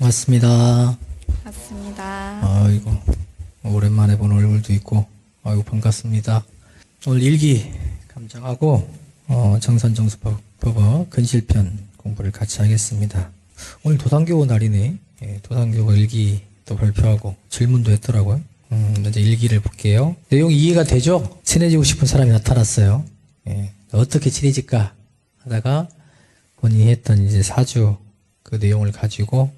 맞습니다. 맞습니다. 아이고, 오랜만에 본 얼굴도 있고, 아이고, 반갑습니다. 오늘 일기 감정하고, 정선정수법어 근실편 공부를 같이 하겠습니다. 오늘 도산교우 날이네. 예, 도산교우가 일기 또 발표하고 질문도 했더라고요. 먼저 일기를 볼게요. 내용이 이해가 되죠? 친해지고 싶은 사람이 나타났어요. 예, 어떻게 친해질까 하다가 본인이 했던 이제 사주 그 내용을 가지고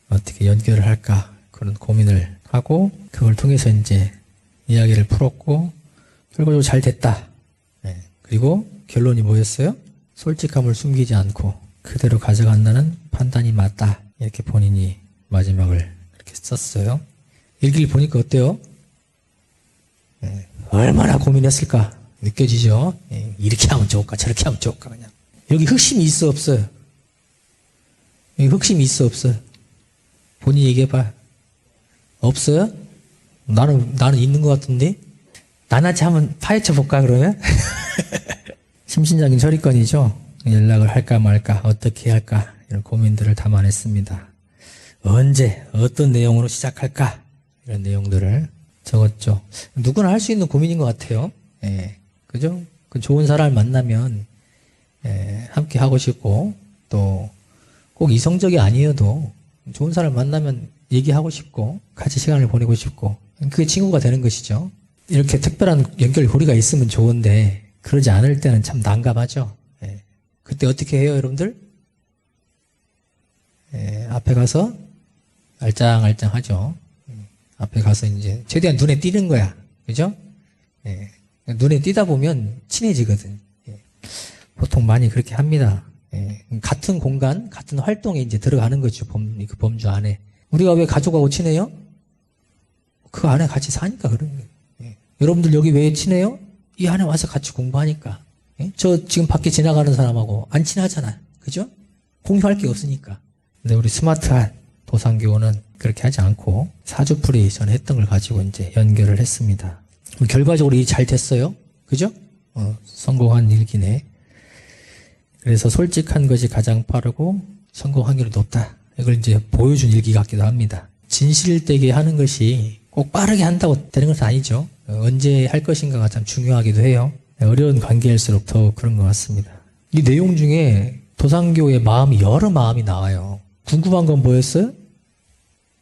어떻게 연결을 할까 그런 고민을 하고 그걸 통해서 이제 이야기를 풀었고 결과적으로 잘 됐다. 예, 그리고 결론이 뭐였어요? 솔직함을 숨기지 않고 그대로 가져간다는 판단이 맞다. 이렇게 본인이 마지막을 이렇게 썼어요. 일기를 보니까 어때요? 예, 얼마나 고민했을까 느껴지죠? 예, 이렇게 하면 좋을까 저렇게 하면 좋을까 그냥. 여기 흑심이 있어 없어요? 여기 흑심이 있어 없어요? 본인이 얘기해봐. 없어요? 나는 있는 것 같은데? 나나치 한번 파헤쳐 볼까 그러면? 심신적인 처리건이죠. 연락을 할까 말까 어떻게 할까 이런 고민들을 담아냈습니다. 언제 어떤 내용으로 시작할까 이런 내용들을 적었죠. 누구나 할 수 있는 고민인 것 같아요. 예, 그죠? 그 좋은 사람을 만나면 함께 하고 싶고 또 꼭 이성적이 아니어도 좋은 사람을 만나면 얘기하고 싶고 같이 시간을 보내고 싶고 그게 친구가 되는 것이죠. 이렇게 특별한 연결고리가 있으면 좋은데 그러지 않을 때는 참 난감하죠. 예. 그때 어떻게 해요 여러분들? 앞에 가서 알짱알짱 하죠. 앞에 가서 이제 최대한 눈에 띄는 거야. 그죠? 예. 눈에 띄다 보면 친해지거든. 예. 보통 많이 그렇게 합니다. 예. 같은 공간, 같은 활동에 이제 들어가는 거죠. 그 범주 안에. 우리가 왜 가족하고 친해요? 그 안에 같이 사니까 그런 거예요. 예. 여러분들 여기 왜 친해요? 이 안에 와서 같이 공부하니까. 예? 저 지금 밖에 지나가는 사람하고 안 친하잖아. 그죠? 공유할 게 없으니까. 근데 우리 스마트한 도산교우는 그렇게 하지 않고 사주풀이 전에 했던 걸 가지고 이제 연결을 했습니다. 결과적으로 잘 됐어요. 그죠? 성공한 일기네. 그래서 솔직한 것이 가장 빠르고 성공 확률이 높다. 이걸 이제 보여준 일기 같기도 합니다. 진실되게 하는 것이 꼭 빠르게 한다고 되는 것은 아니죠. 언제 할 것인가가 참 중요하기도 해요. 어려운 관계일수록 더 그런 것 같습니다. 이 내용 중에 도산교우의 마음이 여러 마음이 나와요. 궁금한 건 뭐였어요?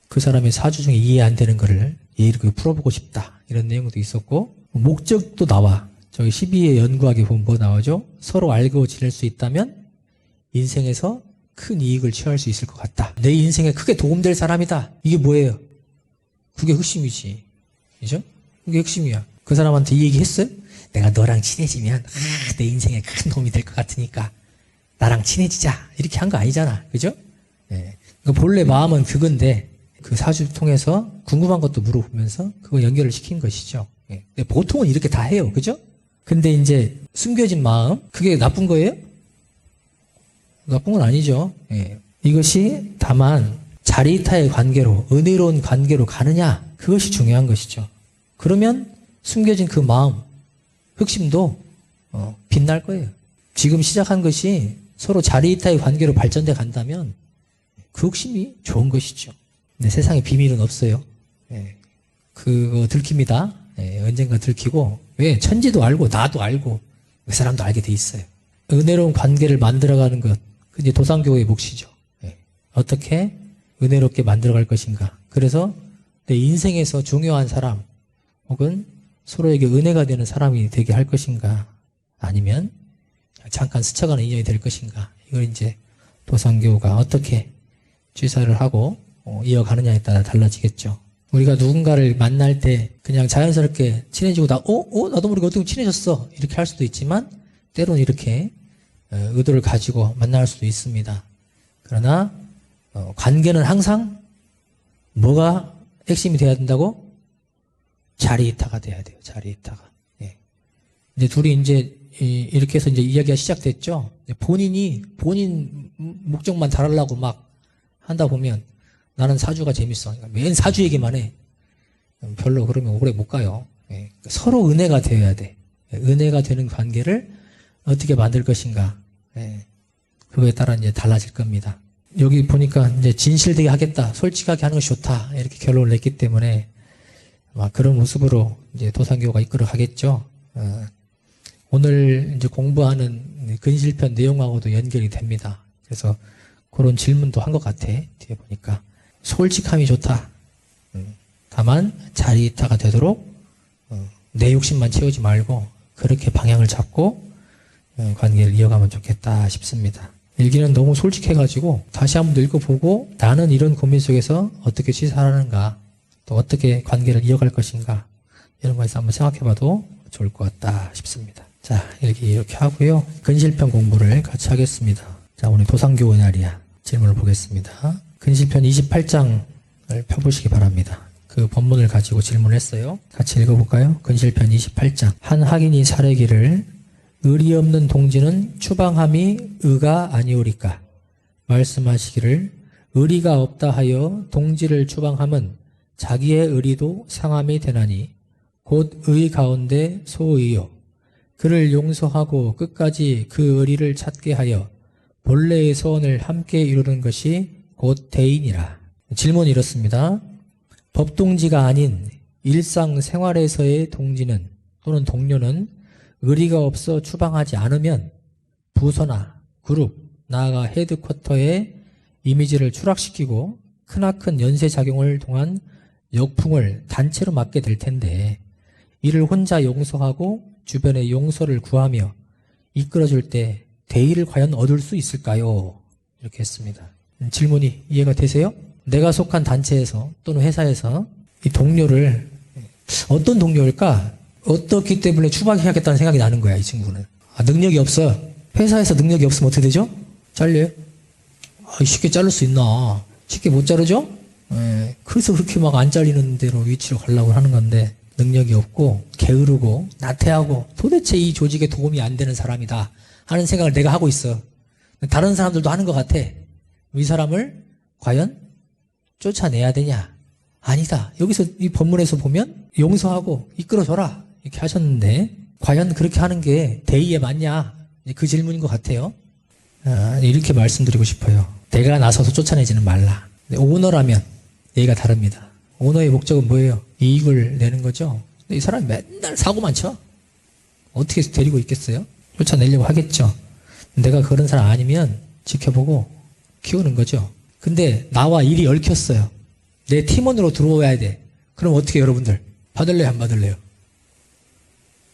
그 사람의 사주 중에 이해 안 되는 거를 이렇게 풀어보고 싶다. 이런 내용도 있었고 목적도 나와. 저희 12의 연구하기 보면 뭐 나오죠? 서로 알고 지낼 수 있다면 인생에서 큰 이익을 취할 수 있을 것 같다. 내 인생에 크게 도움될 사람이다. 이게 뭐예요? 그게 핵심이지. 그죠? 그게 핵심이야. 그 사람한테 이 얘기 했어요? 내가 너랑 친해지면 내 인생에 큰 도움이 될 것 같으니까 나랑 친해지자. 이렇게 한 거 아니잖아. 그죠? 네. 그러니까 본래 마음은 그건데 그 사주 통해서 궁금한 것도 물어보면서 그거 연결을 시킨 것이죠. 네. 보통은 이렇게 다 해요. 그죠? 근데 이제 숨겨진 마음 그게 나쁜 거예요? 나쁜 건 아니죠. 예. 이것이 다만 자리타의 관계로 은혜로운 관계로 가느냐 그것이 중요한 것이죠. 그러면 숨겨진 그 마음 흑심도 빛날 거예요. 지금 시작한 것이 서로 자리타의 관계로 발전돼 간다면 그 흑심이 좋은 것이죠. 근데 세상에 비밀은 없어요. 예. 그거 들킵니다. 예. 언젠가 들키고 왜 천지도 알고 나도 알고 그 사람도 알게 돼 있어요. 은혜로운 관계를 만들어가는 것 그게 도산교우의 몫이죠. 예. 어떻게 은혜롭게 만들어갈 것인가. 그래서 내 인생에서 중요한 사람 혹은 서로에게 은혜가 되는 사람이 되게 할 것인가 아니면 잠깐 스쳐가는 인연이 될 것인가. 이걸 이제 도산교우가 어떻게 취사를 하고 이어가느냐에 따라 달라지겠죠. 우리가 누군가를 만날 때 그냥 자연스럽게 친해지고 나도 모르게 어떻게 친해졌어 이렇게 할 수도 있지만 때로는 이렇게 의도를 가지고 만날 수도 있습니다. 그러나 관계는 항상 뭐가 핵심이 돼야 된다고? 자리이타가 돼야 돼요. 자리이타가. 예. 이제 둘이 이제 이렇게 해서 이제 이야기가 시작됐죠. 본인 목적만 달하려고 막 한다 보면 나는 사주가 재밌어. 그러니까 맨 사주 얘기만 해. 별로 그러면 오래 못 가요. 예. 서로 은혜가 되어야 돼. 은혜가 되는 관계를 어떻게 만들 것인가. 예. 그거에 따라 이제 달라질 겁니다. 여기 보니까 이제 진실되게 하겠다, 솔직하게 하는 것이 좋다, 이렇게 결론을 냈기 때문에 아마 그런 모습으로 이제 도산교가 이끌어 가겠죠. 오늘 이제 공부하는 근실편 내용하고도 연결이 됩니다. 그래서 그런 질문도 한 것 같아. 뒤에 보니까 솔직함이 좋다. 다만 자리이타가 되도록 내 욕심만 채우지 말고 그렇게 방향을 잡고 관계를 이어가면 좋겠다 싶습니다. 일기는 너무 솔직해가지고 다시 한번 읽어보고 나는 이런 고민 속에서 어떻게 시사하는가, 또 어떻게 관계를 이어갈 것인가, 이런 거에서 한번 생각해봐도 좋을 것 같다 싶습니다. 자, 일기 이렇게 하고요. 근실편 공부를 같이 하겠습니다. 자, 오늘 도산교의 날이야. 질문을 보겠습니다. 근실편 28장을 펴보시기 바랍니다. 그 본문을 가지고 질문을 했어요. 같이 읽어볼까요? 근실편 28장. 한 학인이 사례기를 의리 없는 동지는 추방함이 의가 아니오리까? 말씀하시기를 의리가 없다 하여 동지를 추방함은 자기의 의리도 상함이 되나니 곧 의 가운데 소의요. 그를 용서하고 끝까지 그 의리를 찾게 하여 본래의 소원을 함께 이루는 것이 곧 대인이라. 질문이 이렇습니다. 법동지가 아닌 일상생활에서의 동지는 또는 동료는 의리가 없어 추방하지 않으면 부서나 그룹, 나아가 헤드쿼터의 이미지를 추락시키고 크나큰 연쇄작용을 통한 역풍을 단체로 맞게 될 텐데 이를 혼자 용서하고 주변의 용서를 구하며 이끌어줄 때 대의를 과연 얻을 수 있을까요? 이렇게 했습니다. 질문이 이해가 되세요? 내가 속한 단체에서 또는 회사에서 이 동료를 어떤 동료일까? 어떻기 때문에 추방해야겠다는 생각이 나는 거야, 이 친구는. 능력이 없어. 회사에서 능력이 없으면 어떻게 되죠? 잘려요? 쉽게 자를 수 있나? 쉽게 못 자르죠? 그래서 그렇게 막 안 잘리는 대로 위치로 가려고 하는 건데 능력이 없고 게으르고 나태하고 도대체 이 조직에 도움이 안 되는 사람이다 하는 생각을 내가 하고 있어. 다른 사람들도 하는 것 같아. 이 사람을 과연 쫓아내야 되냐? 아니다. 여기서 이 본문에서 보면 용서하고 이끌어줘라 이렇게 하셨는데 과연 그렇게 하는 게 대의에 맞냐? 그 질문인 것 같아요. 이렇게 말씀드리고 싶어요. 내가 나서서 쫓아내지는 말라. 오너라면 얘기가 다릅니다. 오너의 목적은 뭐예요? 이익을 내는 거죠. 근데 이 사람이 맨날 사고만 쳐. 어떻게 데리고 있겠어요? 쫓아내려고 하겠죠. 내가 그런 사람 아니면 지켜보고 키우는 거죠. 근데 나와 일이 얽혔어요. 내 팀원으로 들어와야 돼. 그럼 어떻게 여러분들? 받을래요? 안 받을래요?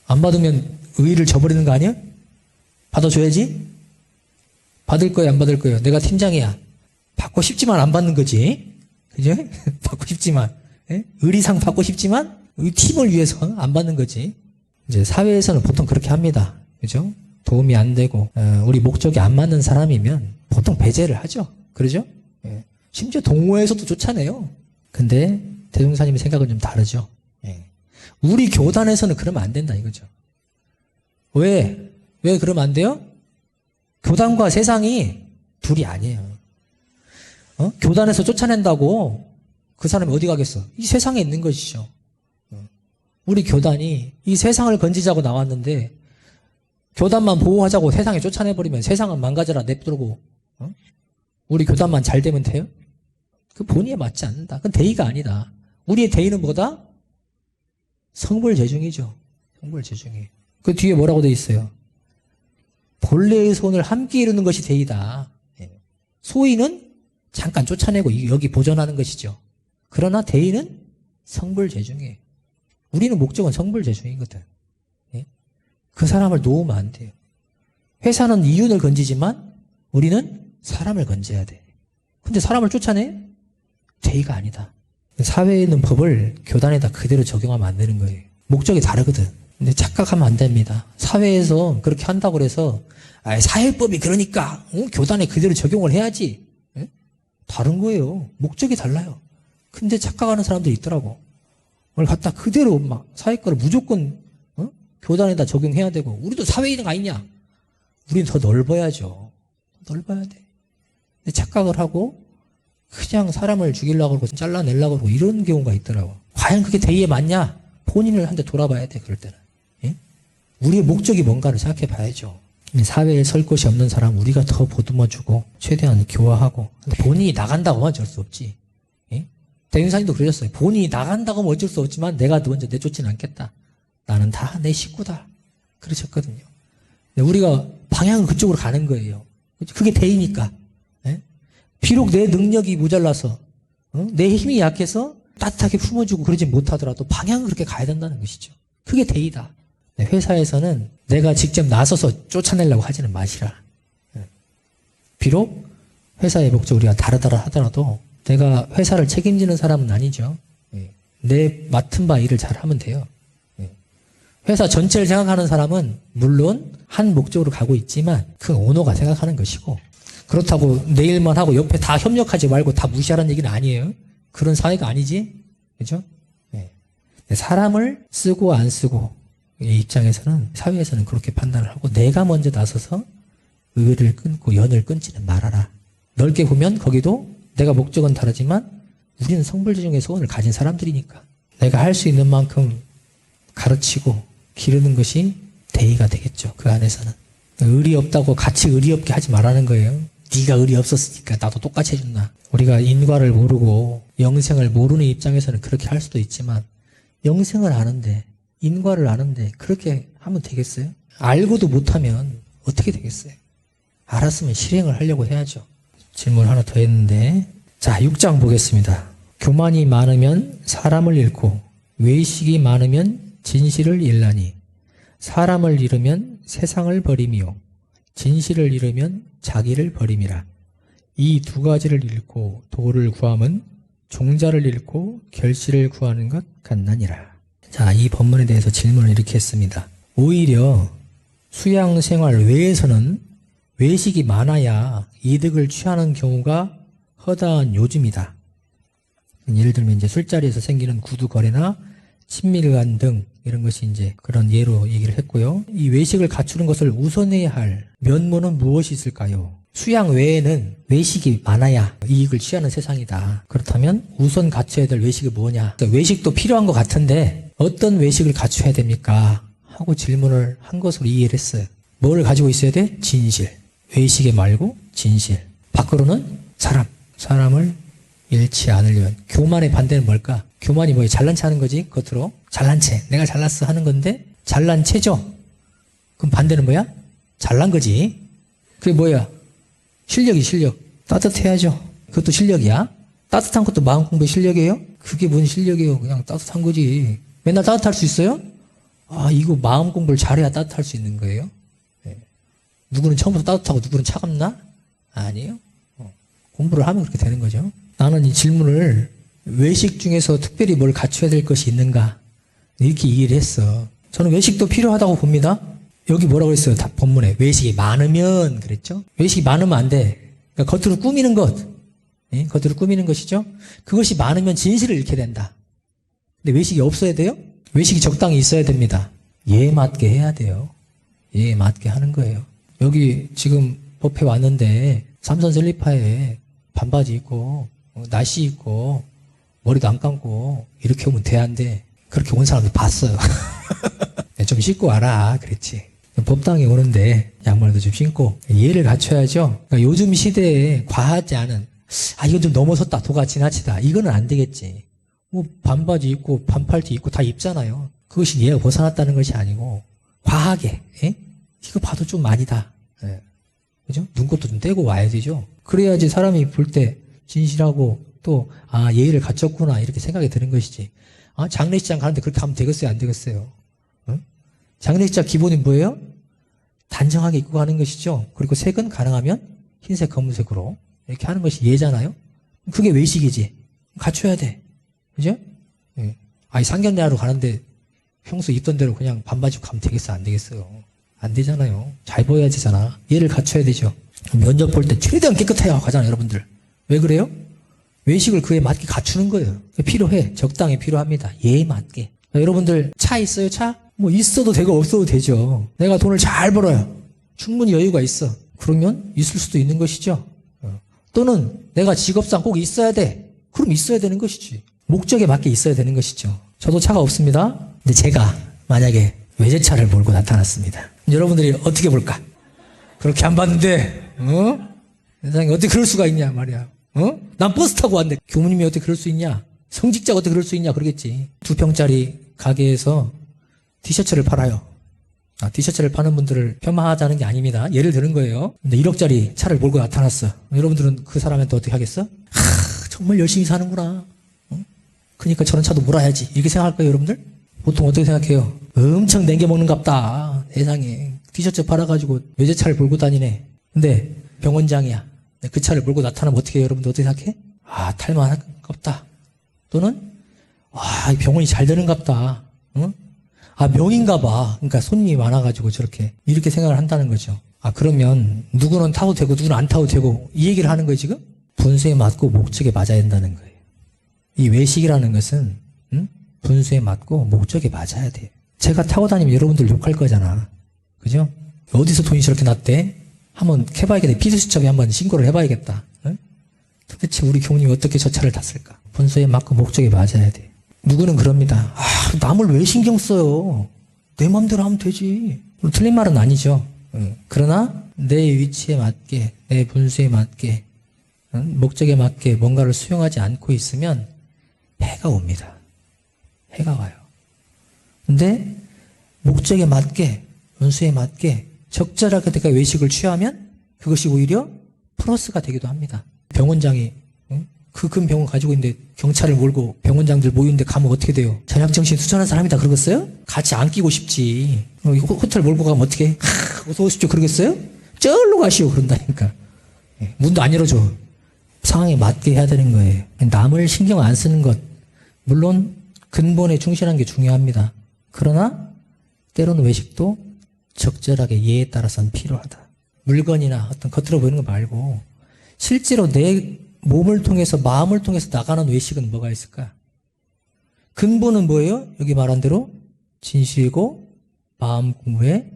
안 받으면 의의를 저버리는 거 아니야? 받아줘야지? 받을 거예요? 안 받을 거예요? 내가 팀장이야. 받고 싶지만 안 받는 거지. 그죠? 받고 싶지만. 의리상 받고 싶지만 이 팀을 위해서 안 받는 거지. 이제 사회에서는 보통 그렇게 합니다. 그죠? 도움이 안 되고 우리 목적이 안 맞는 사람이면 보통 배제를 하죠. 그러죠? 심지어 동호회에서도 쫓아내요. 근데 대종사님의 생각은 좀 다르죠. 우리 교단에서는 그러면 안 된다 이거죠. 왜? 왜 그러면 안 돼요? 교단과 세상이 둘이 아니에요. 교단에서 쫓아낸다고 그 사람이 어디 가겠어? 이 세상에 있는 것이죠. 우리 교단이 이 세상을 건지자고 나왔는데 교단만 보호하자고 세상에 쫓아내버리면 세상은 망가져라 냅두고 우리 교단만 잘 되면 돼요? 그 본의에 맞지 않는다. 그건 대의가 아니다. 우리의 대의는 뭐다? 성불재중이죠. 성불재중이. 그 뒤에 뭐라고 돼 있어요? 본래의 소원을 함께 이루는 것이 대의다. 소의는 잠깐 쫓아내고 여기 보존하는 것이죠. 그러나 대의는 성불재중이에요. 우리는 목적은 성불재중이거든. 그 사람을 놓으면 안 돼요. 회사는 이윤을 건지지만 우리는 사람을 건져야 돼. 근데 사람을 쫓아내? 대의가 아니다. 사회에 있는 법을 교단에다 그대로 적용하면 안 되는 거예요. 목적이 다르거든. 근데 착각하면 안 됩니다. 사회에서 그렇게 한다고 해서 사회법이 그러니까 교단에 그대로 적용을 해야지. 다른 거예요. 목적이 달라요. 근데 착각하는 사람들이 있더라고. 오늘 갖다 그대로 막 사회과를 무조건 교단에다 적용해야 되고 우리도 사회인 아니냐? 우리는 더 넓어야죠. 넓어야 돼. 근데 착각을 하고 그냥 사람을 죽이려고 그러고 잘라내려고 그러고 이런 경우가 있더라고. 과연 그게 대의에 맞냐? 본인을 한 대 돌아봐야 돼. 그럴 때는. 우리의 목적이 뭔가를 생각해 봐야죠. 사회에 설 곳이 없는 사람 우리가 더 보듬어주고 최대한 교화하고. 근데 본인이 나간다고 하면 어쩔 수 없지. 예? 대윤사님도 그러셨어요. 본인이 나간다고 하면 어쩔 수 없지만 내가 먼저 내쫓지는 않겠다. 나는 다 내 식구다. 그러셨거든요. 우리가 방향은 그쪽으로 가는 거예요. 그게 대의니까. 예? 비록 내 능력이 모자라서 내 힘이 약해서 따뜻하게 품어주고 그러지 못하더라도 방향은 그렇게 가야 된다는 것이죠. 그게 대의다. 회사에서는 내가 직접 나서서 쫓아내려고 하지는 마시라. 비록 회사의 목적 우리가 다르다라 하더라도 내가 회사를 책임지는 사람은 아니죠. 내 맡은 바 일을 잘하면 돼요. 회사 전체를 생각하는 사람은 물론 한 목적으로 가고 있지만 그 오너가 생각하는 것이고, 그렇다고 내 일만 하고 옆에 다 협력하지 말고 다 무시하라는 얘기는 아니에요. 그런 사회가 아니지. 그죠? 사람을 쓰고 안 쓰고 이 입장에서는, 사회에서는 그렇게 판단을 하고 내가 먼저 나서서 의를 끊고 연을 끊지는 말아라. 넓게 보면 거기도 내가 목적은 다르지만 우리는 성불지중의 소원을 가진 사람들이니까 내가 할 수 있는 만큼 가르치고 기르는 것이 대의가 되겠죠. 그 안에서는. 의리 없다고 같이 의리 없게 하지 말라는 거예요. 네가 의리 없었으니까 나도 똑같이 해준다. 우리가 인과를 모르고 영생을 모르는 입장에서는 그렇게 할 수도 있지만, 영생을 아는데 인과를 아는데 그렇게 하면 되겠어요? 알고도 못하면 어떻게 되겠어요? 알았으면 실행을 하려고 해야죠. 질문 하나 더 했는데, 자, 6장 보겠습니다. 교만이 많으면 사람을 잃고 외식이 많으면 진실을 잃나니, 사람을 잃으면 세상을 버림이요 진실을 잃으면 자기를 버림이라. 이 두 가지를 잃고 도를 구함은 종자를 잃고 결실을 구하는 것 같나니라. 자, 이 본문에 대해서 질문을 이렇게 했습니다. 오히려 수양생활 외에서는 외식이 많아야 이득을 취하는 경우가 허다한 요즘이다. 예를 들면 이제 술자리에서 생기는 구두 거래나 친밀감 등 이런 것이 이제 그런 예로 얘기를 했고요. 이 외식을 갖추는 것을 우선해야 할 면모는 무엇이 있을까요? 수양 외에는 외식이 많아야 이익을 취하는 세상이다. 그렇다면 우선 갖춰야 될 외식이 뭐냐? 그러니까 외식도 필요한 것 같은데 어떤 외식을 갖춰야 됩니까? 하고 질문을 한 것으로 이해를 했어요. 뭘 가지고 있어야 돼? 진실. 외식에 말고 진실. 밖으로는 사람을 잃지 않으려면. 교만의 반대는 뭘까? 교만이 뭐예요? 잘난 체 하는 거지. 겉으로 잘난 체, 내가 잘났어 하는 건데 잘난 체죠. 그럼 반대는 뭐야? 잘난 거지. 그게 뭐야? 실력. 따뜻해야죠. 그것도 실력이야. 따뜻한 것도 마음 공부의 실력이에요? 그게 뭔 실력이에요? 그냥 따뜻한 거지. 맨날 따뜻할 수 있어요? 아, 이거 마음 공부를 잘해야 따뜻할 수 있는 거예요? 네. 누구는 처음부터 따뜻하고 누구는 차갑나? 아니에요. 공부를 하면 그렇게 되는 거죠. 나는 이 질문을 외식 중에서 특별히 뭘 갖춰야 될 것이 있는가 이렇게 이해를 했어. 저는 외식도 필요하다고 봅니다. 여기 뭐라고 했어요? 본문에 외식이 많으면 그랬죠. 외식이 많으면 안 돼. 그러니까 겉으로 꾸미는 것, 겉으로 꾸미는 것이죠. 그것이 많으면 진실을 잃게 된다. 근데 외식이 없어야 돼요? 외식이 적당히 있어야 됩니다. 예에 맞게 해야 돼요. 예에 맞게 하는 거예요. 여기 지금 법회 왔는데 삼선 슬리퍼에 반바지 입고 나시 입고 머리도 안 감고 이렇게 오면 돼, 안 돼? 그렇게 온 사람들 봤어요. 좀 신고 와라 그랬지. 법당에 오는데 양말도 좀 신고 예를 갖춰야죠. 그러니까 요즘 시대에 과하지 않은, 이건 좀 넘어섰다, 도가 지나치다, 이거는 안 되겠지. 뭐 반바지 입고 반팔티 입고 다 입잖아요. 그것이 예가 벗어났다는 것이 아니고 과하게, 이거 봐도 좀 많이다. 그죠? 눈곱도 좀 떼고 와야 되죠. 그래야지 사람이 볼 때 진실하고 또 예의를 갖췄구나 이렇게 생각이 드는 것이지. 장례식장 가는데 그렇게 하면 되겠어요, 안 되겠어요? 장례식장 기본이 뭐예요? 단정하게 입고 가는 것이죠. 그리고 색은 가능하면 흰색, 검은색으로 이렇게 하는 것이 예잖아요. 그게 외식이지. 갖춰야 돼. 그죠? 상견례하러 가는데 평소 입던 대로 그냥 반바지 입고 가면 되겠어, 안 되겠어요? 안 되잖아요. 잘 보여야 되잖아. 예를 갖춰야 되죠. 면접 볼 때 최대한 깨끗해야 가잖아요, 여러분들. 왜 그래요? 외식을 그에 맞게 갖추는 거예요. 필요해. 적당히 필요합니다. 예에 맞게. 여러분들 차 있어요, 차? 뭐 있어도 되고 없어도 되죠. 내가 돈을 잘 벌어요. 충분히 여유가 있어. 그러면 있을 수도 있는 것이죠. 또는 내가 직업상 꼭 있어야 돼. 그럼 있어야 되는 것이지. 목적에 맞게 있어야 되는 것이죠. 저도 차가 없습니다. 근데 제가 만약에 외제차를 몰고 나타났습니다. 여러분들이 어떻게 볼까? 그렇게 안 봤는데, 세상에 어떻게 그럴 수가 있냐 말이야. 난 버스 타고 왔는데 교무님이 어떻게 그럴 수 있냐? 성직자가 어떻게 그럴 수 있냐? 그러겠지. 2평짜리 가게에서 티셔츠를 팔아요. 티셔츠를 파는 분들을 폄하하자는 게 아닙니다. 예를 드는 거예요. 근데 1억짜리 차를 몰고 나타났어. 여러분들은 그 사람한테 어떻게 하겠어? 정말 열심히 사는구나. 그러니까 저런 차도 몰아야지. 이렇게 생각할 거예요, 여러분들? 보통 어떻게 생각해요? 엄청 냉겨먹는갑다. 세상에. 티셔츠 팔아가지고 외제차를 몰고 다니네. 근데 병원장이야. 그 차를 몰고 나타나면 어떻게 해요, 여러분들? 어떻게 생각해? 탈만한갑다. 또는 이 병원이 잘 되는갑다. 명인가 봐. 그러니까 손님이 많아가지고 저렇게 이렇게 생각을 한다는 거죠. 그러면 누구는 타도 되고 누구는 안 타도 되고 이 얘기를 하는 거예요, 지금? 분수에 맞고 목적에 맞아야 된다는 거예요. 이 외식이라는 것은 분수에 맞고 목적에 맞아야 돼요. 제가 타고 다니면 여러분들 욕할 거잖아. 그죠? 어디서 돈이 저렇게 났대? 한번 해봐야겠다. 피드수첩에 한번 신고를 해봐야겠다. 도대체 우리 교우님이 어떻게 저 차를 탔을까? 분수에 맞고 목적에 맞아야 돼. 누구는 그럽니다. 남을 왜 신경 써요? 내 맘대로 하면 되지. 틀린 말은 아니죠. 그러나 내 위치에 맞게, 내 분수에 맞게, 목적에 맞게 뭔가를 수용하지 않고 있으면 해가 옵니다. 해가 와요. 근데 목적에 맞게, 분수에 맞게 적절하게 내가 외식을 취하면 그것이 오히려 플러스가 되기도 합니다. 병원장이 그 큰 병원 가지고 있는데 경찰을 몰고 병원장들 모이는데 가면 어떻게 돼요? 전향정신 투철한 사람이다 그러겠어요? 같이 안 끼고 싶지. 호텔 몰고 가면 어떻게 해? 어서 오십시오 그러겠어요? 쩔로 가시오 그런다니까. 문도 안 열어줘. 상황에 맞게 해야 되는 거예요. 남을 신경 안 쓰는 것, 물론 근본에 충실한 게 중요합니다. 그러나 때로는 외식도 적절하게 예에 따라서는 필요하다. 물건이나 어떤 겉으로 보이는 거 말고 실제로 내 몸을 통해서 마음을 통해서 나가는 외식은 뭐가 있을까? 근본은 뭐예요? 여기 말한 대로 진실이고 마음 공부의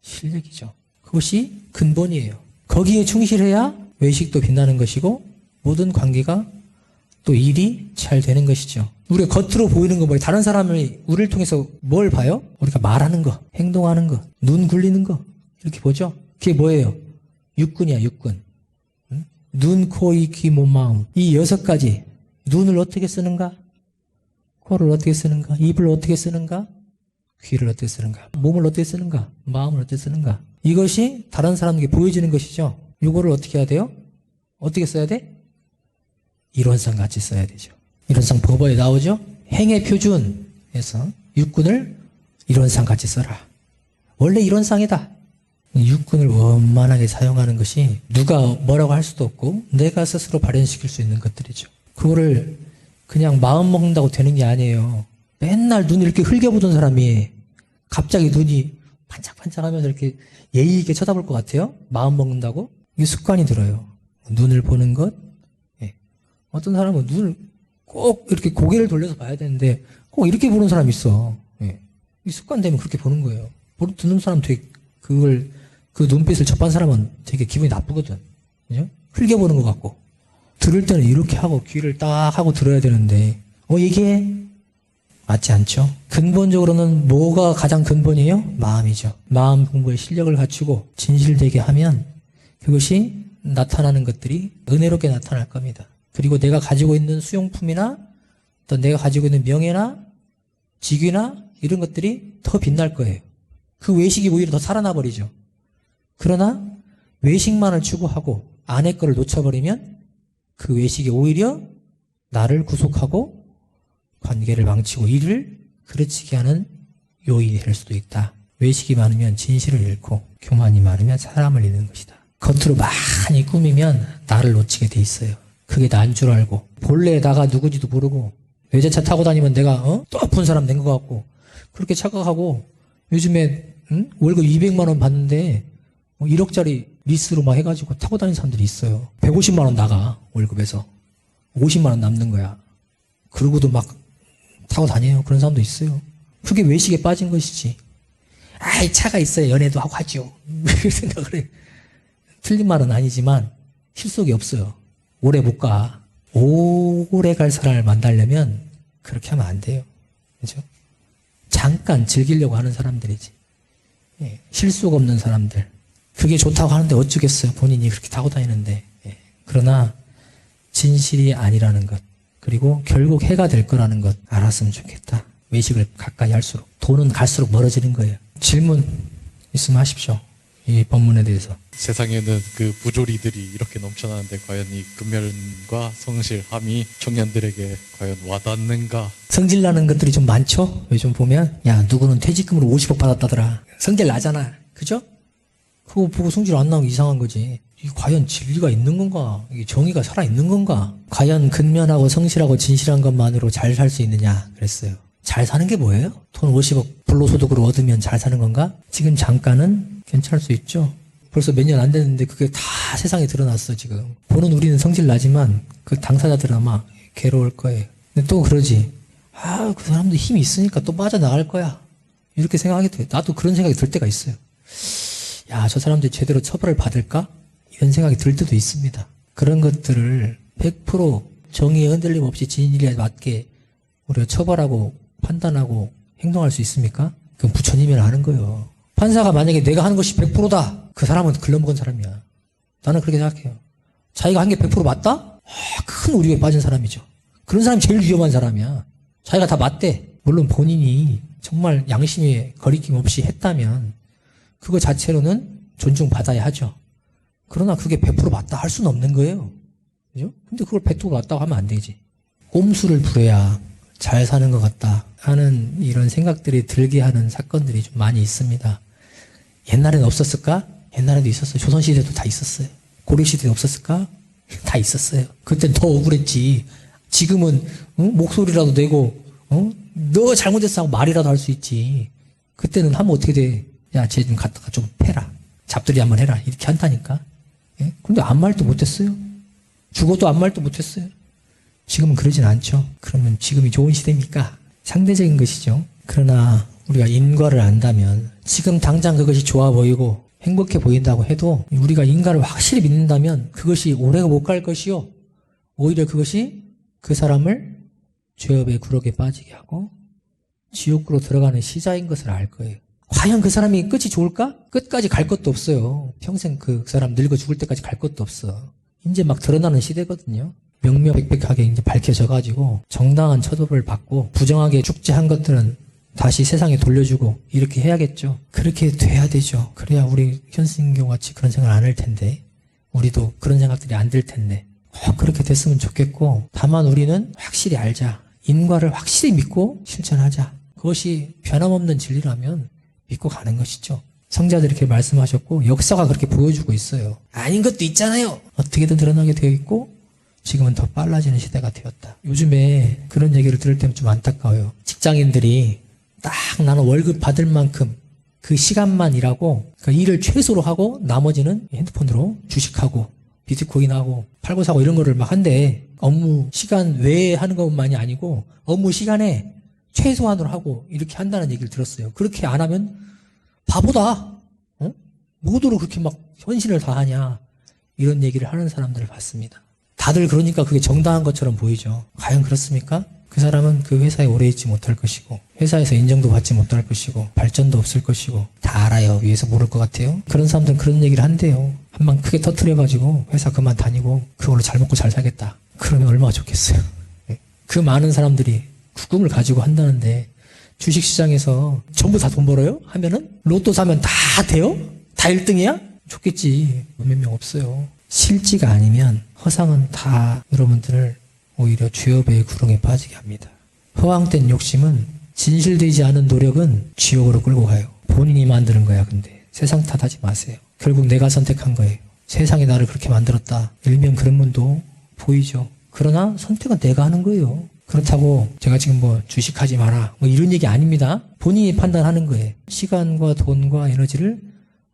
실력이죠. 그것이 근본이에요. 거기에 충실해야 외식도 빛나는 것이고 모든 관계가 또 일이 잘 되는 것이죠. 우리가 겉으로 보이는 거 뭐예요? 다른 사람이 우리를 통해서 뭘 봐요? 우리가 말하는 거, 행동하는 거, 눈 굴리는 거 이렇게 보죠. 그게 뭐예요? 육군이야, 육군. 눈, 코, 입, 귀, 몸, 마음. 이 6가지. 눈을 어떻게 쓰는가? 코를 어떻게 쓰는가? 입을 어떻게 쓰는가? 귀를 어떻게 쓰는가? 몸을 어떻게 쓰는가? 마음을 어떻게 쓰는가? 이것이 다른 사람에게 보여지는 것이죠. 이거를 어떻게 해야 돼요? 어떻게 써야 돼? 이론상 같이 써야 되죠. 이론상 법어에 나오죠? 행의 표준에서 육군을 이론상 같이 써라. 원래 이론상이다. 육군을 원만하게 사용하는 것이 누가 뭐라고 할 수도 없고 내가 스스로 발현시킬 수 있는 것들이죠. 그거를 그냥 마음 먹는다고 되는 게 아니에요. 맨날 눈 이렇게 흘겨보던 사람이 갑자기 눈이 반짝반짝하면서 이렇게 예의 있게 쳐다볼 것 같아요? 마음 먹는다고? 이게 습관이 들어요. 눈을 보는 것. 어떤 사람은 눈을 꼭 이렇게 고개를 돌려서 봐야 되는데 꼭 이렇게 보는 사람이 있어. 이 습관 되면 그렇게 보는 거예요. 듣는 사람 되게 그 눈빛을 접한 사람은 되게 기분이 나쁘거든. 그죠? 흘겨보는 것 같고. 들을 때는 이렇게 하고 귀를 딱 하고 들어야 되는데, 이게 맞지 않죠? 근본적으로는 뭐가 가장 근본이에요? 마음이죠. 마음 공부의 실력을 갖추고 진실되게 하면 그것이 나타나는 것들이 은혜롭게 나타날 겁니다. 그리고 내가 가지고 있는 수용품이나 또 내가 가지고 있는 명예나 직위나 이런 것들이 더 빛날 거예요. 그 외식이 오히려 더 살아나 버리죠. 그러나 외식만을 추구하고 아내 거를 놓쳐버리면 그 외식이 오히려 나를 구속하고 관계를 망치고 일을 그르치게 하는 요인이 될 수도 있다. 외식이 많으면 진실을 잃고 교만이 많으면 사람을 잃는 것이다. 겉으로 많이 꾸미면 나를 놓치게 돼 있어요. 그게 난 줄 알고 본래 나가 누구지도 모르고 외제차 타고 다니면 내가 또 아픈 사람 된 것 같고 그렇게 착각하고 요즘에 월급 200만 원 받는데 1억짜리 리스로 막 해가지고 타고 다니는 사람들이 있어요. 150만 원 나가 월급에서 50만 원 남는 거야. 그러고도 막 타고 다녀요. 그런 사람도 있어요. 그게 외식에 빠진 것이지. 차가 있어야 연애도 하고 하죠. 이렇게 생각을 해. 틀린 말은 아니지만 실속이 없어요. 오래 못 가. 오래 갈 사람을 만나려면 그렇게 하면 안 돼요. 그죠? 잠깐 즐기려고 하는 사람들이지. 실속 없는 사람들. 그게 좋다고 하는데 어쩌겠어요. 본인이 그렇게 타고 다니는데. 예. 그러나 진실이 아니라는 것, 그리고 결국 해가 될 거라는 것 알았으면 좋겠다. 외식을 가까이 할수록 돈은 갈수록 멀어지는 거예요. 질문 있으면 하십시오. 이 법문에 대해서. 세상에는 그 부조리들이 이렇게 넘쳐나는데 과연 이 근면과 성실함이 청년들에게 과연 와닿는가? 성질나는 것들이 좀 많죠? 요즘 보면 야 누구는 퇴직금으로 50억 받았다더라. 성질 나잖아. 그죠? 그거 보고 성질 안 나오면 이상한 거지. 이게 과연 진리가 있는 건가? 이게 정의가 살아있는 건가? 과연 근면하고 성실하고 진실한 것만으로 잘 살 수 있느냐 그랬어요. 잘 사는 게 뭐예요? 돈 50억 불로소득으로 얻으면 잘 사는 건가? 지금 잠깐은 괜찮을 수 있죠. 벌써 몇 년 안 됐는데 그게 다 세상에 드러났어 지금. 보는 우리는 성질 나지만 그 당사자들은 아마 괴로울 거예요. 근데 또 그러지. 아, 그 사람도 힘이 있으니까 또 빠져나갈 거야. 이렇게 생각하게 돼. 나도 그런 생각이 들 때가 있어요. 야, 저 사람들이 제대로 처벌을 받을까? 이런 생각이 들 때도 있습니다. 그런 것들을 100% 정의에 흔들림 없이 진리에 맞게 우리가 처벌하고 판단하고 행동할 수 있습니까? 그건 부처님이 아는 거예요. 판사가 만약에 내가 하는 것이 100%다. 그 사람은 글러먹은 사람이야. 나는 그렇게 생각해요. 자기가 한 게 100% 맞다? 아, 큰 오류에 빠진 사람이죠. 그런 사람이 제일 위험한 사람이야. 자기가 다 맞대. 물론 본인이 정말 양심에 거리낌 없이 했다면 그거 자체로는 존중받아야 하죠. 그러나 그게 100% 맞다 할 수는 없는 거예요. 그죠? 근데 그걸 100% 맞다고 하면 안 되지. 꼼수를 부려야 잘 사는 것 같다 하는 이런 생각들이 들게 하는 사건들이 좀 많이 있습니다. 옛날에는 없었을까? 옛날에도 있었어요. 조선시대도 다 있었어요. 고려시대도 없었을까? 다 있었어요. 그땐 더 억울했지. 지금은 목소리라도 내고 너 잘못했어 하고 말이라도 할 수 있지. 그때는 하면 어떻게 돼? 야, 쟤 좀 갖다가 좀 패라. 잡들이 한번 해라. 이렇게 한다니까. 예? 근데 아무 말도 못했어요. 죽어도 아무 말도 못했어요. 지금은 그러진 않죠. 그러면 지금이 좋은 시대입니까? 상대적인 것이죠. 그러나 우리가 인과를 안다면 지금 당장 그것이 좋아 보이고 행복해 보인다고 해도 우리가 인과를 확실히 믿는다면 그것이 오래 못 갈 것이요. 오히려 그것이 그 사람을 죄업의 구럭에 빠지게 하고 지옥으로 들어가는 시자인 것을 알 거예요. 과연 그 사람이 끝이 좋을까? 끝까지 갈 것도 없어요. 평생 그 사람 늙어 죽을 때까지 갈 것도 없어. 이제 막 드러나는 시대거든요. 명명백백하게 이제 밝혀져가지고 정당한 처벌을 받고 부정하게 축제한 것들은 다시 세상에 돌려주고 이렇게 해야겠죠. 그렇게 돼야 되죠. 그래야 우리 현승교 같이 그런 생각을 안 할 텐데 우리도 그런 생각들이 안 들 텐데 꼭 그렇게 됐으면 좋겠고 다만 우리는 확실히 알자. 인과를 확실히 믿고 실천하자. 그것이 변함없는 진리라면 믿고 가는 것이죠. 성자들이 이렇게 말씀하셨고 역사가 그렇게 보여주고 있어요. 아닌 것도 있잖아요. 어떻게든 드러나게 되어 있고 지금은 더 빨라지는 시대가 되었다. 요즘에 그런 얘기를 들을 때면 좀 안타까워요. 직장인들이 딱 나는 월급 받을 만큼 그 시간만 일하고 그 일을 최소로 하고 나머지는 핸드폰으로 주식하고 비트코인하고 팔고 사고 이런 거를 막 한대. 업무 시간 외에 하는 것만이 아니고 업무 시간에 최소한으로 하고 이렇게 한다는 얘기를 들었어요. 그렇게 안 하면 바보다. 뭐도록 그렇게 막 헌신을 다 하냐. 이런 얘기를 하는 사람들을 봤습니다. 다들 그러니까 그게 정당한 것처럼 보이죠. 과연 그렇습니까? 그 사람은 그 회사에 오래 있지 못할 것이고 회사에서 인정도 받지 못할 것이고 발전도 없을 것이고 다 알아요. 위에서 모를 것 같아요. 그런 사람들은 그런 얘기를 한대요. 한 방 크게 터뜨려가지고 회사 그만 다니고 그걸로 잘 먹고 잘 살겠다. 그러면 얼마나 좋겠어요. 그 많은 사람들이 그 꿈을 가지고 한다는데 주식시장에서 전부 다 돈 벌어요? 하면은 로또 사면 다 돼요? 다 1등이야? 좋겠지. 몇 명 없어요. 실지가 아니면 허상은 다 여러분들을 오히려 죄업의 구렁에 빠지게 합니다. 허황된 욕심은 진실되지 않은 노력은 지옥으로 끌고 가요. 본인이 만드는 거야. 근데 세상 탓하지 마세요. 결국 내가 선택한 거예요. 세상이 나를 그렇게 만들었다. 일면 그런 분도 보이죠. 그러나 선택은 내가 하는 거예요. 그렇다고 제가 지금 뭐 주식하지 마라 뭐 이런 얘기 아닙니다. 본인이 판단하는 거예요. 시간과 돈과 에너지를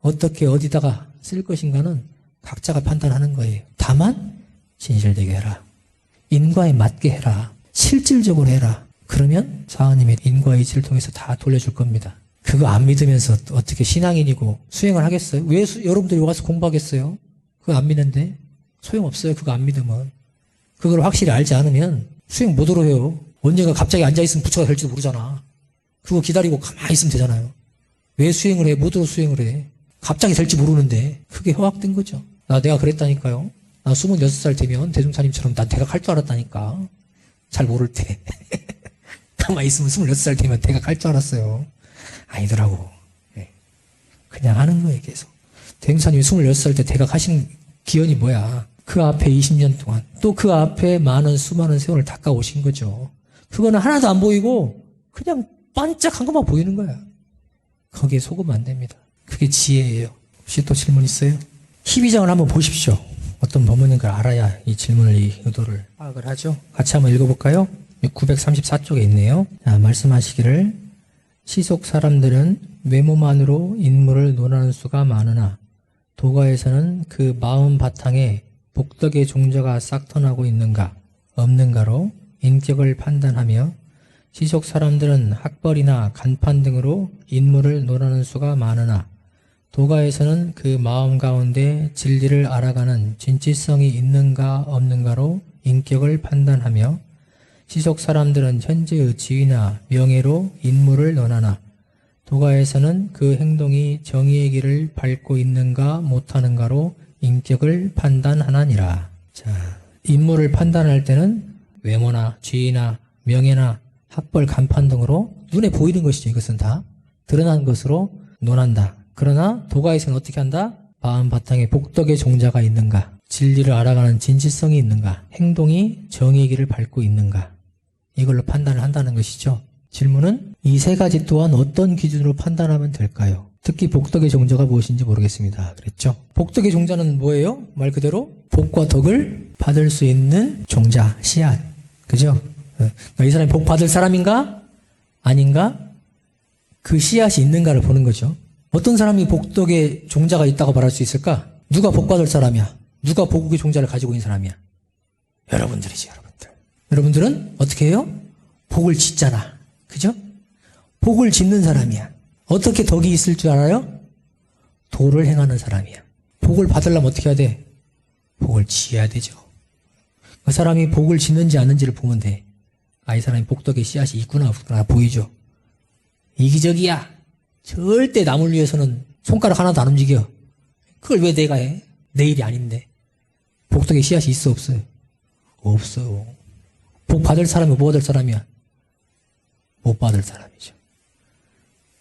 어떻게 어디다가 쓸 것인가는 각자가 판단하는 거예요. 다만 진실되게 해라. 인과에 맞게 해라. 실질적으로 해라. 그러면 사하님의 인과의 이치를 통해서 다 돌려줄 겁니다. 그거 안 믿으면서 어떻게 신앙인이고 수행을 하겠어요? 왜 여러분들이 와서 공부하겠어요? 그거 안 믿는데? 소용없어요. 그거 안 믿으면. 그걸 확실히 알지 않으면 수행 못으로 해요. 언젠가 갑자기 앉아있으면 부처가 될지도 모르잖아. 그거 기다리고 가만히 있으면 되잖아요. 왜 수행을 해? 못으로 수행을 해. 갑자기 될지 모르는데 그게 허황된 거죠. 내가 그랬다니까요. 나 26살 되면 대종사님처럼 난 대각할 줄 알았다니까. 잘 모를 때. 가만히 있으면 26살 되면 대각할 줄 알았어요. 아니더라고. 네. 그냥 하는 거예요, 계속. 대종사님이 26살 때 대각하신 기원이 뭐야? 그 앞에 20년 동안 또 그 앞에 많은 수많은 세월을 닦아오신 거죠. 그거는 하나도 안 보이고 그냥 반짝한 것만 보이는 거야. 거기에 속으면 안 됩니다. 그게 지혜예요. 혹시 또 질문 있어요? 12장을 한번 보십시오. 어떤 법문인가를 알아야 이 질문을, 이 의도를 파악을 하죠. 같이 한번 읽어볼까요? 934쪽에 있네요. 자, 말씀하시기를 시속 사람들은 외모만으로 인물을 논하는 수가 많으나 도가에서는 그 마음 바탕에 복덕의 종자가 싹터나고 있는가 없는가로 인격을 판단하며 시속 사람들은 학벌이나 간판 등으로 인물을 논하는 수가 많으나 도가에서는 그 마음 가운데 진리를 알아가는 진취성이 있는가 없는가로 인격을 판단하며 시속 사람들은 현재의 지위나 명예로 인물을 논하나 도가에서는 그 행동이 정의의 길을 밟고 있는가 못하는가로 인격을 판단하나니라. 자, 인물을 판단할 때는 외모나 지위나 명예나 학벌, 간판 등으로 눈에 보이는 것이죠. 이것은 다 드러난 것으로 논한다. 그러나 도가에서는 어떻게 한다? 마음 바탕에 복덕의 종자가 있는가? 진리를 알아가는 진실성이 있는가? 행동이 정의의 길을 밟고 있는가? 이걸로 판단을 한다는 것이죠. 질문은 이 세 가지 또한 어떤 기준으로 판단하면 될까요? 특히 복덕의 종자가 무엇인지 모르겠습니다. 그랬죠? 복덕의 종자는 뭐예요? 말 그대로 복과 덕을 받을 수 있는 종자, 씨앗. 그죠? 그러니까 이 사람이 복 받을 사람인가? 아닌가? 그 씨앗이 있는가를 보는 거죠. 어떤 사람이 복덕의 종자가 있다고 말할 수 있을까? 누가 복 받을 사람이야? 누가 복의 종자를 가지고 있는 사람이야? 여러분들이지, 여러분들. 여러분들은 어떻게 해요? 복을 짓잖아. 그죠? 복을 짓는 사람이야. 어떻게 덕이 있을 줄 알아요? 도를 행하는 사람이야. 복을 받으려면 어떻게 해야 돼? 복을 지어야 되죠. 그 사람이 복을 짓는지 않는지를 보면 돼. 아, 이 사람이 복덕의 씨앗이 있구나 없구나 보이죠. 이기적이야. 절대 남을 위해서는 손가락 하나도 안 움직여. 그걸 왜 내가 해? 내 일이 아닌데. 복덕의 씨앗이 있어 없어요? 없어요. 복 받을 사람이 못 받을 사람이야? 못 받을 사람이죠.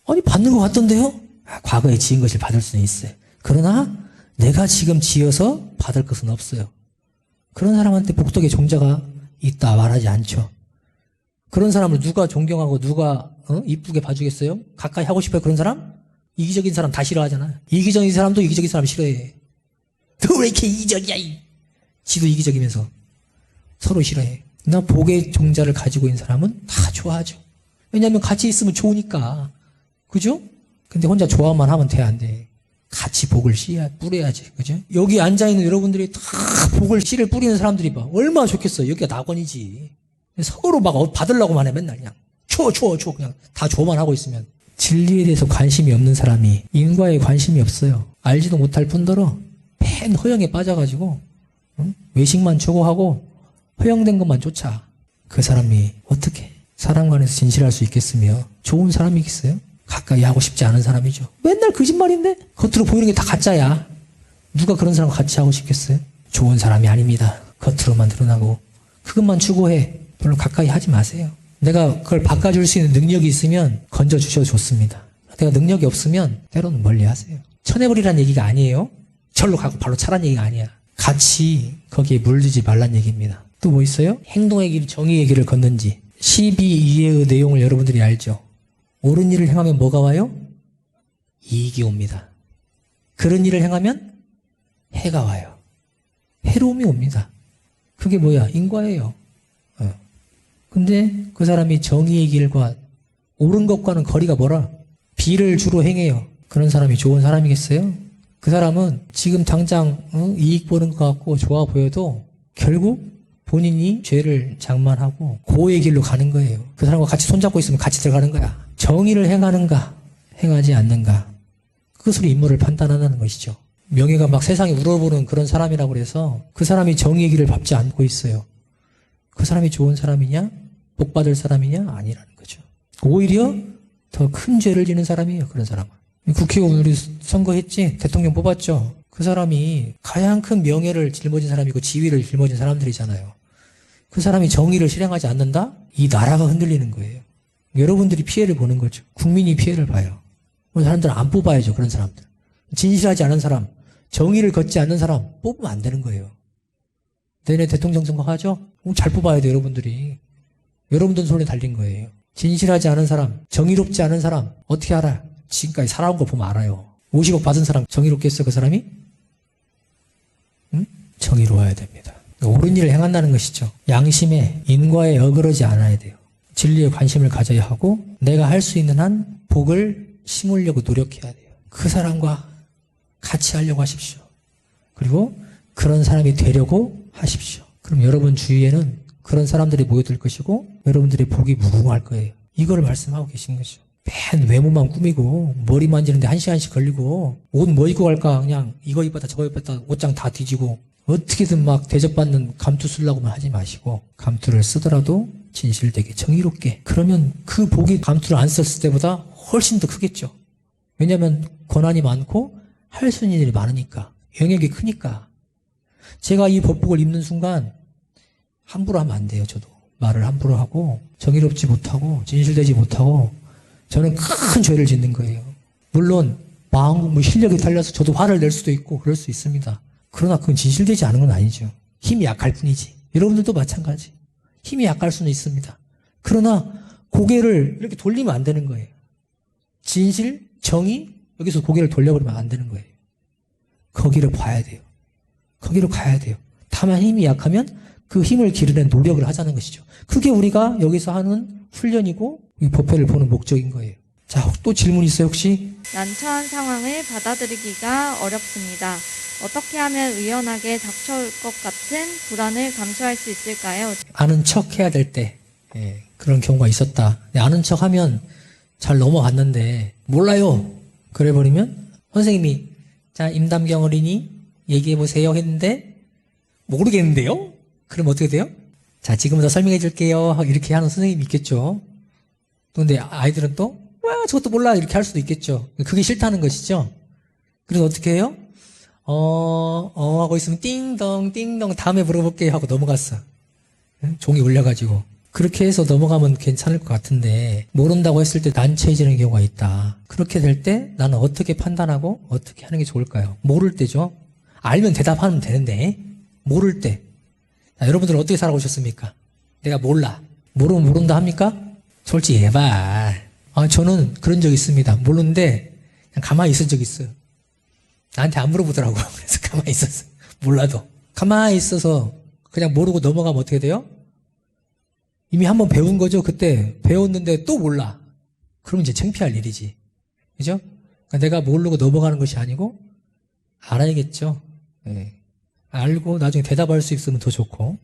아니 받는 것 같던데요? 과거에 지은 것을 받을 수는 있어요. 그러나 내가 지금 지어서 받을 것은 없어요. 그런 사람한테 복덕의 종자가 있다 말하지 않죠. 그런 사람을 누가 존경하고 누가 이쁘게 봐주겠어요? 가까이 하고 싶어요? 그런 사람? 이기적인 사람 다 싫어하잖아요. 이기적인 사람도 이기적인 사람 싫어해. 너 왜 이렇게 이기적이야? 지도 이기적이면서 서로 싫어해. 나 복의 종자를 가지고 있는 사람은 다 좋아하죠. 왜냐하면 같이 있으면 좋으니까. 그죠? 근데 혼자 좋아만 하면 돼, 안 돼. 같이 복을 뿌려야지. 그죠? 여기 앉아있는 여러분들이 다 복을 씨를 뿌리는 사람들이 봐. 얼마나 좋겠어. 여기가 낙원이지. 서로 막 받으려고만 해, 맨날 그냥. 줘. 그냥 다 줘만 하고 있으면. 진리에 대해서 관심이 없는 사람이 인과에 관심이 없어요. 알지도 못할 뿐더러 팬 허영에 빠져가지고 외식만 추구하고 허영된 것만 쫓아. 그 사람이 어떻게 사람 간에서 진실할 수 있겠으며 좋은 사람이겠어요? 가까이 하고 싶지 않은 사람이죠. 맨날 거짓말인데 겉으로 보이는 게 다 가짜야. 누가 그런 사람과 같이 하고 싶겠어요? 좋은 사람이 아닙니다. 겉으로만 드러나고 그것만 추구해. 별로 가까이 하지 마세요. 내가 그걸 바꿔줄 수 있는 능력이 있으면 건져주셔도 좋습니다. 내가 능력이 없으면 때로는 멀리 하세요. 쳐내버리란 얘기가 아니에요. 절로 가고 바로 차란 얘기가 아니야. 같이 거기에 물들지 말란 얘기입니다. 또 뭐 있어요? 행동의 길, 정의의 길을 걷는지 12이해의 내용을 여러분들이 알죠? 옳은 일을 행하면 뭐가 와요? 이익이 옵니다. 그런 일을 행하면 해가 와요. 해로움이 옵니다. 그게 뭐야? 인과예요. 근데 그 사람이 정의의 길과 옳은 것과는 거리가 멀어. 비를 주로 행해요. 그런 사람이 좋은 사람이겠어요? 그 사람은 지금 당장 이익 보는 것 같고 좋아 보여도 결국 본인이 죄를 장만하고 고의 길로 가는 거예요. 그 사람과 같이 손잡고 있으면 같이 들어가는 거야. 정의를 행하는가 행하지 않는가 그것으로 인물을 판단하는 것이죠. 명예가 막 세상에 우러러보는 그런 사람이라고 해서 그 사람이 정의의 길을 밟지 않고 있어요. 그 사람이 좋은 사람이냐? 복받을 사람이냐? 아니라는 거죠. 오히려 더 큰 죄를 지는 사람이에요. 그런 사람은. 국회의원 우리 선거했지? 대통령 뽑았죠? 그 사람이 가장 큰 명예를 짊어진 사람이고 지위를 짊어진 사람들이잖아요. 그 사람이 정의를 실행하지 않는다? 이 나라가 흔들리는 거예요. 여러분들이 피해를 보는 거죠. 국민이 피해를 봐요. 그런 사람들은 안 뽑아야죠. 그런 사람들. 진실하지 않은 사람, 정의를 걷지 않는 사람 뽑으면 안 되는 거예요. 내년에 대통령 선거 하죠? 잘 뽑아야 돼요. 여러분들이. 여러분들 손에 달린 거예요. 진실하지 않은 사람, 정의롭지 않은 사람 어떻게 알아? 지금까지 살아온 거 보면 알아요. 50억 받은 사람 정의롭겠어요? 그 사람이? 응? 정의로워야 됩니다. 옳은 일을 행한다는 것이죠. 양심에 인과에 어그러지 않아야 돼요. 진리에 관심을 가져야 하고 내가 할 수 있는 한 복을 심으려고 노력해야 돼요. 그 사람과 같이 하려고 하십시오. 그리고 그런 사람이 되려고 하십시오. 그럼 여러분 주위에는 그런 사람들이 모여들 것이고 여러분들의 복이 무궁할 거예요. 이거를 말씀하고 계신 거죠. 맨 외모만 꾸미고 머리 만지는데 1시간씩 걸리고 옷 뭐 입고 갈까 그냥 이거 입었다 저거 입었다 옷장 다 뒤지고 어떻게든 막 대접받는 감투 쓰려고만 하지 마시고 감투를 쓰더라도 진실되게 정의롭게 그러면 그 복이 감투를 안 썼을 때보다 훨씬 더 크겠죠. 왜냐하면 권한이 많고 할 수 있는 일이 많으니까 영역이 크니까 제가 이 법복을 입는 순간 함부로 하면 안 돼요. 저도 말을 함부로 하고 정의롭지 못하고 진실되지 못하고 저는 큰 죄를 짓는 거예요. 물론 마음 실력이 달려서 저도 화를 낼 수도 있고 그럴 수 있습니다. 그러나 그건 진실되지 않은 건 아니죠. 힘이 약할 뿐이지. 여러분들도 마찬가지. 힘이 약할 수는 있습니다. 그러나 고개를 이렇게 돌리면 안 되는 거예요. 진실, 정의 여기서 고개를 돌려버리면 안 되는 거예요. 거기를 봐야 돼요. 거기로 가야 돼요. 다만 힘이 약하면 그 힘을 기르는 노력을 하자는 것이죠. 그게 우리가 여기서 하는 훈련이고 이 법회를 보는 목적인 거예요. 자, 또 질문 있어요 혹시? 난처한 상황을 받아들이기가 어렵습니다. 어떻게 하면 의연하게 닥쳐올 것 같은 불안을 감수할 수 있을까요? 아는 척 해야 될 때 그런 경우가 있었다. 아는 척 하면 잘 넘어갔는데 몰라요. 그래 버리면 선생님이 자 임담경 어린이 얘기해보세요 했는데 모르겠는데요? 그럼 어떻게 돼요? 자 지금부터 설명해 줄게요. 이렇게 하는 선생님이 있겠죠. 근데 아이들은 또 와 저것도 몰라 이렇게 할 수도 있겠죠. 그게 싫다는 것이죠. 그래서 어떻게 해요? 하고 있으면 띵동 띵동 다음에 물어볼게요 하고 넘어갔어. 종이 울려가지고 그렇게 해서 넘어가면 괜찮을 것 같은데 모른다고 했을 때 난처해지는 경우가 있다. 그렇게 될 때 나는 어떻게 판단하고 어떻게 하는 게 좋을까요? 모를 때죠. 알면 대답하면 되는데 모를 때 자, 여러분들은 어떻게 살아오셨습니까? 내가 몰라. 모르면 모른다 합니까? 솔직히 해봐. 저는 그런 적 있습니다. 모르는데 그냥 가만히 있은 적 있어요. 나한테 안 물어보더라고. 그래서 가만히 있었어. 몰라도. 가만히 있어서 그냥 모르고 넘어가면 어떻게 돼요? 이미 한번 배운 거죠. 그때 배웠는데 또 몰라. 그러면 이제 창피할 일이지. 그죠? 그러니까 내가 모르고 넘어가는 것이 아니고 알아야겠죠. 네. 알고 나중에 대답할 수 있으면 더 좋고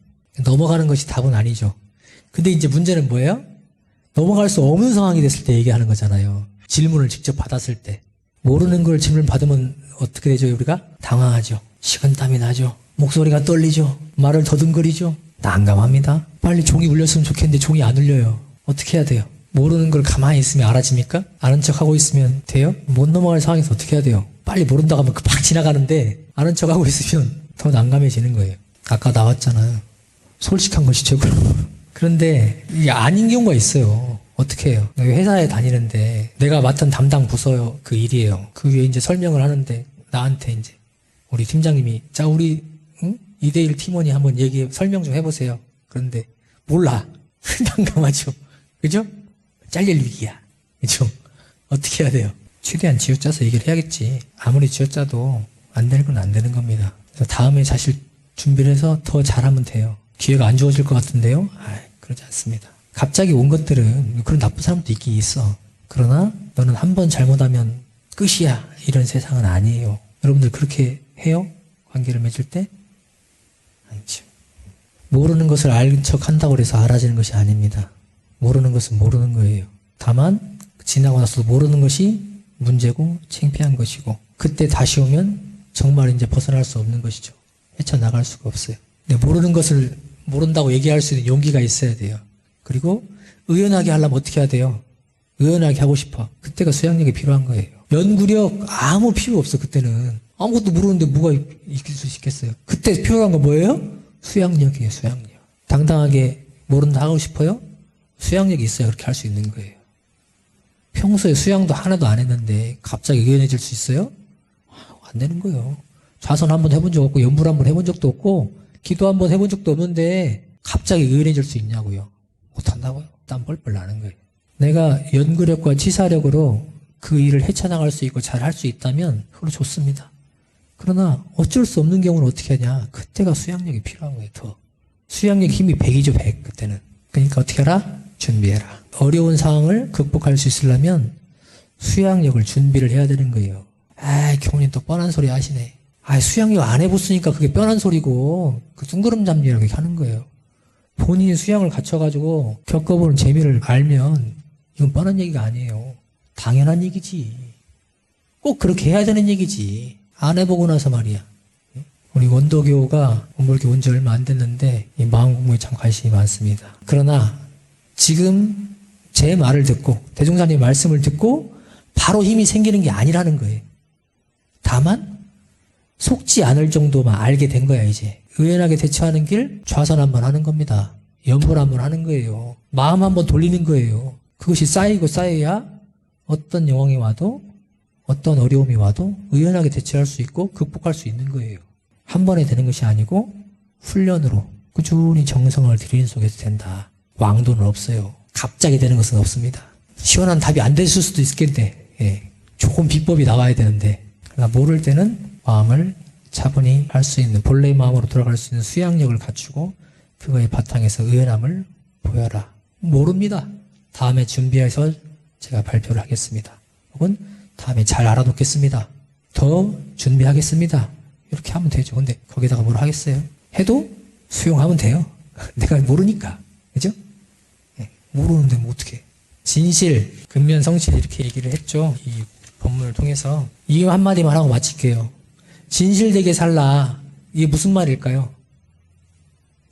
넘어가는 것이 답은 아니죠. 근데 이제 문제는 뭐예요? 넘어갈 수 없는 상황이 됐을 때 얘기하는 거잖아요. 질문을 직접 받았을 때 모르는 걸 질문 받으면 어떻게 되죠? 우리가 당황하죠. 식은땀이 나죠. 목소리가 떨리죠. 말을 더듬거리죠. 난감합니다. 빨리 종이 울렸으면 좋겠는데 종이 안 울려요. 어떻게 해야 돼요? 모르는 걸 가만히 있으면 알아집니까? 아는 척하고 있으면 돼요? 못 넘어갈 상황에서 어떻게 해야 돼요? 빨리 모른다고 하면 팍 지나가는데 아는 척하고 있으면 더 난감해지는 거예요. 아까 나왔잖아요. 솔직한 것이 최고로. 그런데 이게 아닌 경우가 있어요. 어떻게 해요? 회사에 다니는데 내가 맡은 담당 부서 그 일이에요. 그 위에 이제 설명을 하는데 나한테 이제 우리 팀장님이 자 우리 2대1 팀원이 한번 설명 좀 해보세요. 그런데 몰라. 난감하죠. 그죠? 잘릴 위기야. 그죠? 어떻게 해야 돼요? 최대한 쥐어짜서 얘기를 해야겠지. 아무리 쥐어짜도 안 되는 건 안 되는 겁니다. 그래서 다음에 사실 준비를 해서 더 잘하면 돼요. 기회가 안 주어질 것 같은데요? 그러지 않습니다. 갑자기 온 것들은 그런 나쁜 사람도 있긴 있어. 그러나 너는 한 번 잘못하면 끝이야. 이런 세상은 아니에요. 여러분들 그렇게 해요? 관계를 맺을 때? 아니죠. 모르는 것을 아는 척 한다고 해서 알아지는 것이 아닙니다. 모르는 것은 모르는 거예요. 다만 지나고 나서도 모르는 것이 문제고 창피한 것이고 그때 다시 오면 정말 이제 벗어날 수 없는 것이죠. 헤쳐나갈 수가 없어요. 근데 모르는 것을 모른다고 얘기할 수 있는 용기가 있어야 돼요. 그리고 의연하게 하려면 어떻게 해야 돼요? 의연하게 하고 싶어. 그때가 수양력이 필요한 거예요. 연구력 아무 필요 없어. 그때는 아무것도 모르는데 뭐가 이길 수 있겠어요. 그때 필요한 건 뭐예요? 수양력이에요. 수양력. 당당하게 모른다 하고 싶어요? 수양력이 있어야 그렇게 할 수 있는 거예요. 평소에 수양도 하나도 안 했는데 갑자기 의연해질 수 있어요? 안 되는 거예요. 좌선 한번 해본 적 없고 연불 한번 해본 적도 없고 기도 한번 해본 적도 없는데 갑자기 의연해질 수 있냐고요. 못한다고요. 땀 뻘뻘 나는 거예요. 내가 연구력과 치사력으로 그 일을 헤쳐나갈 수 있고 잘 할 수 있다면 그걸로 좋습니다. 그러나 어쩔 수 없는 경우는 어떻게 하냐. 그때가 수양력이 필요한 거예요. 더. 수양력 힘이 100이죠. 100 그때는. 그러니까 어떻게 하라? 준비해라. 어려운 상황을 극복할 수 있으려면 수양력을 준비를 해야 되는 거예요. 아이 교훈이 또 뻔한 소리 하시네. 아이 수양력 안 해봤으니까 그게 뻔한 소리고 그 둥그름 잡기라고 하는 거예요. 본인이 수양을 갖춰가지고 겪어보는 재미를 알면 이건 뻔한 얘기가 아니에요. 당연한 얘기지. 꼭 그렇게 해야 되는 얘기지. 안 해보고 나서 말이야. 우리 원도교가 이렇게 온 지 얼마 안 됐는데 이 마음 공부에 참 관심이 많습니다. 그러나 지금 제 말을 듣고 대종사님 말씀을 듣고 바로 힘이 생기는 게 아니라는 거예요. 다만 속지 않을 정도만 알게 된 거야 이제. 의연하게 대처하는 길 좌선 한번 하는 겁니다. 연불 한번 하는 거예요. 마음 한번 돌리는 거예요. 그것이 쌓이고 쌓여야 어떤 영향이 와도 어떤 어려움이 와도 의연하게 대처할 수 있고 극복할 수 있는 거예요. 한 번에 되는 것이 아니고 훈련으로 꾸준히 정성을 들이는 속에서 된다. 왕도는 없어요. 갑자기 되는 것은 없습니다. 시원한 답이 안 됐을 수도 있겠는데 좋은 비법이 나와야 되는데 그러나 모를 때는 마음을 차분히 할 수 있는 본래의 마음으로 돌아갈 수 있는 수양력을 갖추고 그거의 바탕에서 의연함을 보여라. 모릅니다. 다음에 준비해서 제가 발표를 하겠습니다. 혹은 다음에 잘 알아놓겠습니다. 더 준비하겠습니다. 이렇게 하면 되죠. 근데 거기다가 뭘 하겠어요? 해도 수용하면 돼요. 내가 모르니까. 그죠? 모르는데 뭐 어떻게. 진실, 근면성실 이렇게 얘기를 했죠. 이 본문을 통해서. 이 한마디만 하고 마칠게요. 진실되게 살라. 이게 무슨 말일까요?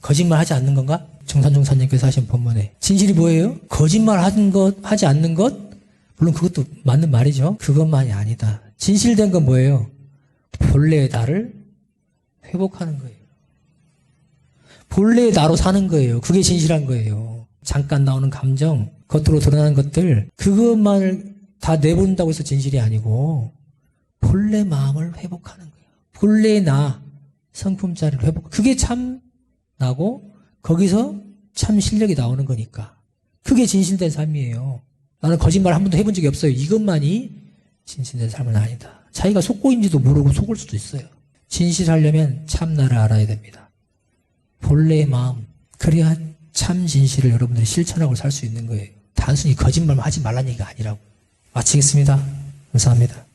거짓말 하지 않는 건가? 정산종사님께서 하신 본문에. 진실이 뭐예요? 거짓말 하는 것, 하지 않는 것? 물론 그것도 맞는 말이죠. 그것만이 아니다. 진실된 건 뭐예요? 본래의 나를 회복하는 거예요. 본래의 나로 사는 거예요. 그게 진실한 거예요. 잠깐 나오는 감정, 겉으로 드러나는 것들, 그것만을 다 내본다고 해서 진실이 아니고 본래 마음을 회복하는 거예요. 본래의 나, 성품자리를 회복. 그게 참 나고 거기서 참 실력이 나오는 거니까. 그게 진실된 삶이에요. 나는 거짓말 한 번도 해본 적이 없어요. 이것만이 진실된 삶은 아니다. 자기가 속고인지도 모르고 속을 수도 있어요. 진실하려면 참나를 알아야 됩니다. 본래의 마음. 그래야 참 진실을 여러분들이 실천하고 살 수 있는 거예요. 단순히 거짓말만 하지 말라는 얘기가 아니라고. 마치겠습니다. 감사합니다.